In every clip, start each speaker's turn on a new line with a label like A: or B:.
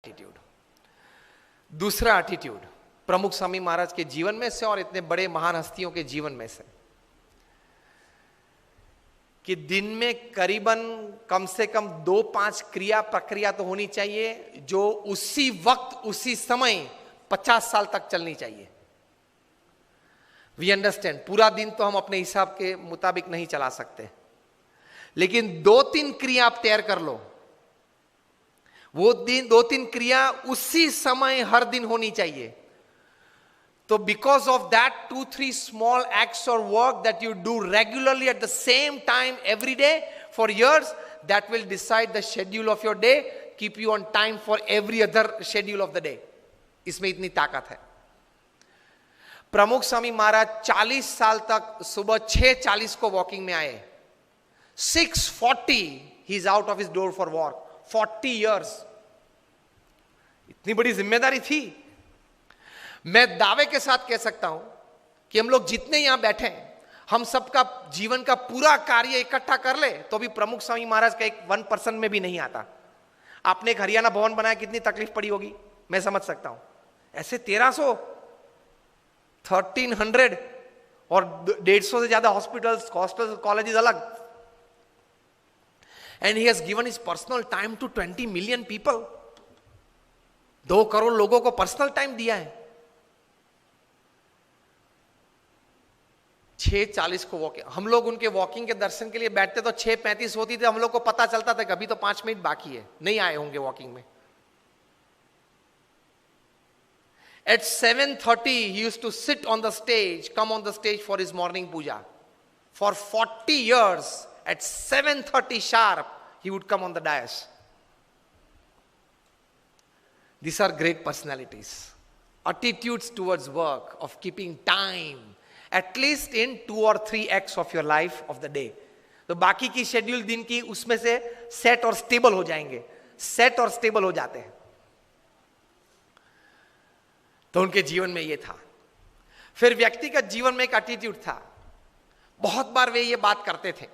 A: Attitude. दूसरा attitude प्रमुख स्वामी महाराज के जीवन में से और इतने बड़े महान हस्तियों के जीवन में से कि दिन में करीबन कम से कम 2-5 क्रिया प्रक्रिया तो होनी चाहिए जो उसी वक्त उसी समय 50 साल तक चलनी चाहिए। वी अंडरस्टैंड, पूरा दिन तो हम अपने हिसाब के मुताबिक नहीं चला सकते, लेकिन 2-3 क्रिया आप तैयार कर लो। वो दिन 2-3 क्रिया उसी समय हर दिन होनी चाहिए। तो because of that 2-3 small acts और work that you do regularly at the same time every day for years, that will decide the schedule of your day, keep you on time for every other schedule of the day. इसमें इतनी ताकत है। प्रमुख स्वामी महाराज 40 साल तक सुबह 6:40 को walking में आए। 6:40 he is out of his door for walk. 40 years, इतनी बड़ी जिम्मेदारी थी। मैं दावे के साथ कह सकता हूं कि हम लोग जितने यहां बैठे हैं, हम सबका जीवन का पूरा कार्य इकट्ठा कर ले तो भी प्रमुख स्वामी महाराज का एक 1% में भी नहीं आता। आपने एक हरियाणा भवन बनाया, कितनी तकलीफ पड़ी होगी, मैं समझ सकता हूं। ऐसे 1300, 1300 और 150 से ज्यादा हॉस्पिटल्स, हॉस्टल्स, कॉलेजेस अलग। And he has given his personal time to 20 million people. 2 crore लोगों को पर्सनल टाइम दिया है। 6:40 को वॉकिंग, हम लोग उनके वॉकिंग के दर्शन के लिए बैठते तो 6:35 होती थी। हम लोग को पता चलता था कभी तो 5 मिनट बाकी है, नहीं आए होंगे वॉकिंग में। At 7:30 he used to sit on the stage, come on the stage for his morning puja. For 40 years at 7:30 sharp he would come on the dais. These are great personalities. Attitudes towards work, of keeping time at least in 2 or 3 acts of your life of the day. तो बाकी की schedule दिन की उसमें से set और stable हो जाएंगे, सेट और स्टेबल हो जाते हैं। तो उनके जीवन में ये था। फिर व्यक्तिगत जीवन में एक एटीट्यूड था। बहुत बार वे ये बात करते थे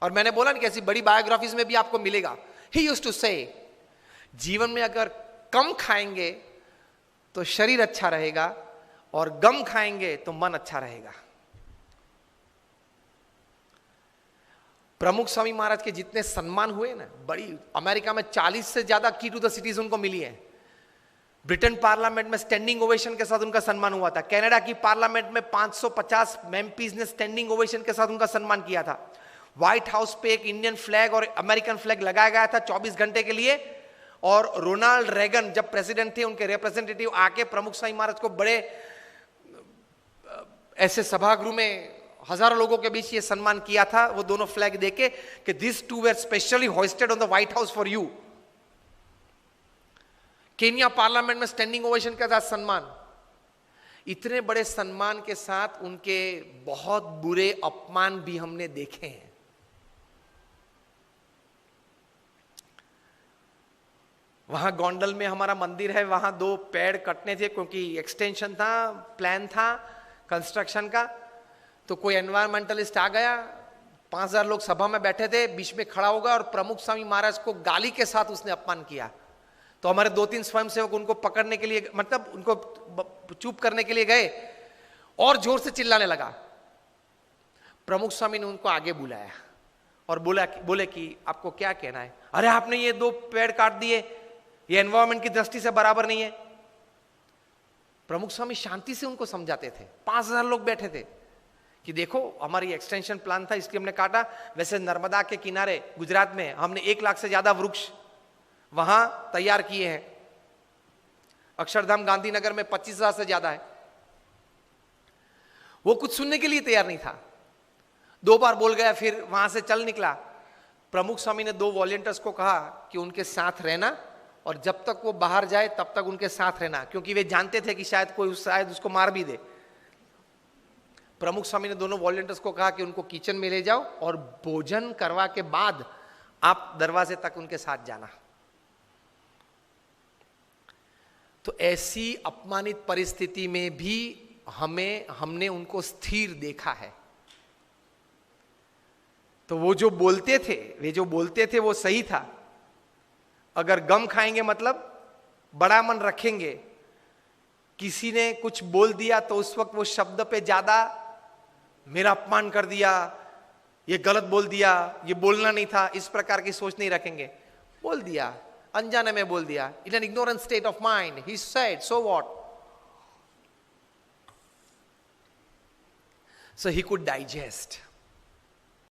A: और मैंने बोला ना कि ऐसी बड़ी बायोग्राफीज में भी आपको मिलेगा। ही यूज्ड टू से, जीवन में अगर कम खाएंगे तो शरीर अच्छा रहेगा और गम खाएंगे तो मन अच्छा रहेगा। प्रमुख स्वामी महाराज के जितने सम्मान हुए ना, बड़ी अमेरिका में 40 से ज्यादा की टू द सिटीज उनको मिली है। ब्रिटेन पार्लियामेंट में स्टैंडिंग ओवेशन के साथ उनका सम्मान हुआ था। कनाडा की पार्लियामेंट में 550 एमपीज ने स्टैंडिंग ओवेशन के साथ उनका सम्मान किया था। व्हाइट हाउस पे एक इंडियन फ्लैग और अमेरिकन फ्लैग लगाया गया था 24 घंटे के लिए। और रोनाल्ड रेगन जब प्रेसिडेंट थे, उनके रिप्रेजेंटेटिव आके प्रमुख स्वामी महाराज को बड़े ऐसे सभागृह में हजारों लोगों के बीच ये सम्मान किया था, वो दोनों फ्लैग देके कि this two were specially hosted on the White House for you. Kenya parliament में स्टैंडिंग ओवेशन के साथ सम्मान। इतने बड़े सम्मान के साथ उनके बहुत बुरे अपमान भी हमने देखे हैं। वहां गोंडल में हमारा मंदिर है, वहां 2 पेड़ कटने थे क्योंकि एक्सटेंशन था, प्लान था कंस्ट्रक्शन का। तो कोई एनवायरमेंटलिस्ट आ गया, 5000 लोग सभा में बैठे थे, बीच में खड़ा होगा और प्रमुख स्वामी महाराज को गाली के साथ उसने अपमान किया। तो हमारे 2-3 स्वयंसेवक उनको पकड़ने के लिए, मतलब उनको चुप करने के लिए गए और जोर से चिल्लाने लगा। प्रमुख स्वामी ने उनको आगे बुलाया और बोले कि आपको क्या कहना है? अरे आपने ये 2 पेड़ काट दिए, ये एनवायरमेंट की दृष्टि से बराबर नहीं है। प्रमुख स्वामी शांति से उनको समझाते थे। 5000 लोग बैठे थे कि देखो हमारी एक्सटेंशन प्लान था इसलिए हमने काटा। वैसे नर्मदा के किनारे गुजरात में हमने 1 लाख से ज्यादा वृक्ष वहां तैयार किए हैं। अक्षरधाम गांधीनगर में 25,000 से ज्यादा है। वो कुछ सुनने के लिए तैयार नहीं था। 2 बार बोल गया, फिर वहां से चल निकला। प्रमुख स्वामी ने 2 वॉलंटियर्स को कहा कि उनके साथ रहना और जब तक वो बाहर जाए तब तक उनके साथ रहना, क्योंकि वे जानते थे कि शायद उसको मार भी दे। प्रमुख स्वामी ने दोनों वॉलंटियर्स को कहा कि उनको किचन में ले जाओ और भोजन करवा के बाद आप दरवाजे तक उनके साथ जाना। तो ऐसी अपमानित परिस्थिति में भी हमने उनको स्थिर देखा है। तो वो जो बोलते थे वो सही था। अगर गम खाएंगे मतलब बड़ा मन रखेंगे। किसी ने कुछ बोल दिया तो उस वक्त वो शब्द पे ज्यादा मेरा अपमान कर दिया, ये गलत बोल दिया, ये बोलना नहीं था, इस प्रकार की सोच नहीं रखेंगे। बोल दिया, अनजाने में बोल दिया, in an ignorant state of mind he said, so what. So he could digest.